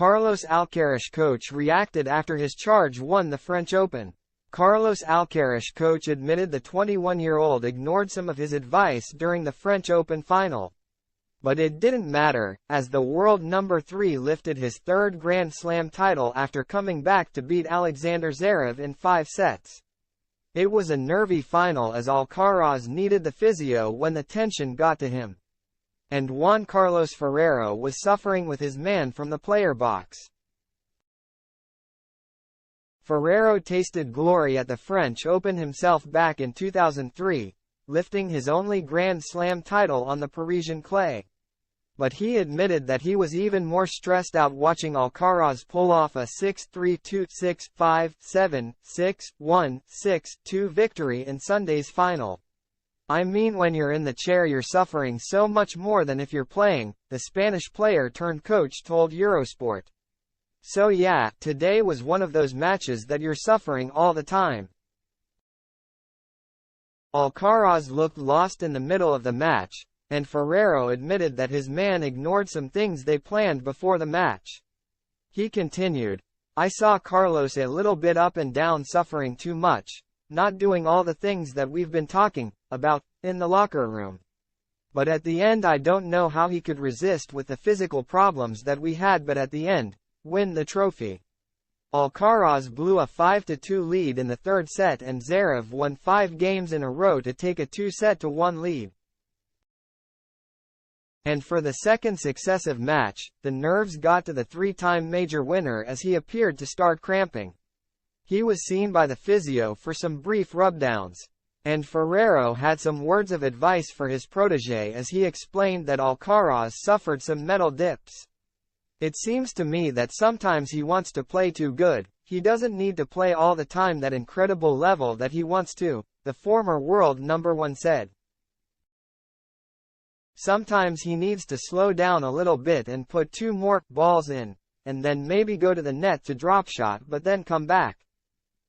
Carlos Alcaraz coach reacted after his charge won the French Open. Carlos Alcaraz coach admitted the 21-year-old ignored some of his advice during the French Open final. But it didn't matter, as the world number 3 lifted his third Grand Slam title after coming back to beat Alexander Zverev in 5 sets. It was a nervy final as Alcaraz needed the physio when the tension got to him. And Juan Carlos Ferrero was suffering with his man from the player box. Ferrero tasted glory at the French Open himself back in 2003, lifting his only Grand Slam title on the Parisian clay. But he admitted that he was even more stressed out watching Alcaraz pull off a 6-3-2, 6-5, 7, 6-1, 6-2 victory in Sunday's final. "I mean, when you're in the chair you're suffering so much more than if you're playing," the Spanish player-turned-coach told Eurosport. "So yeah, today was one of those matches that you're suffering all the time." Alcaraz looked lost in the middle of the match, and Ferrero admitted that his man ignored some things they planned before the match. He continued, "I saw Carlos a little bit up and down, suffering too much, not doing all the things that we've been talking about in the locker room. But at the end I don't know how he could resist with the physical problems that we had, but at the end, win the trophy." Alcaraz blew a 5-2 lead in the third set and Zverev won 5 games in a row to take a 2-1 lead. And for the second successive match, the nerves got to the 3-time major winner as he appeared to start cramping. He was seen by the physio for some brief rubdowns. And Ferrero had some words of advice for his protégé as he explained that Alcaraz suffered some mental dips. "It seems to me that sometimes he wants to play too good, he doesn't need to play all the time that incredible level that he wants to," the former world number 1 said. "Sometimes he needs to slow down a little bit and put 2 more balls in, and then maybe go to the net to drop shot but then come back.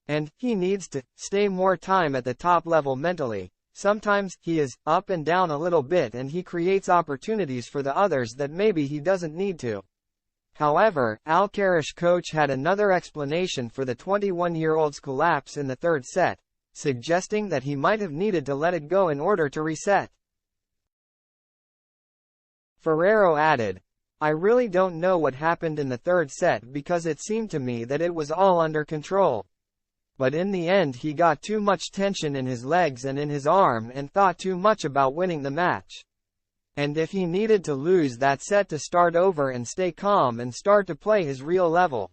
And he needs to stay more time at the top level mentally. Sometimes he is up and down a little bit and he creates opportunities for the others that maybe he doesn't need to." However, Alcaraz coach had another explanation for the 21-year-old's collapse in the third set, suggesting that he might have needed to let it go in order to reset. Ferrero added, "I really don't know what happened in the third set because it seemed to me that it was all under control. But in the end he got too much tension in his legs and in his arm and thought too much about winning the match. And if he needed to lose that set to start over and stay calm and start to play his real level,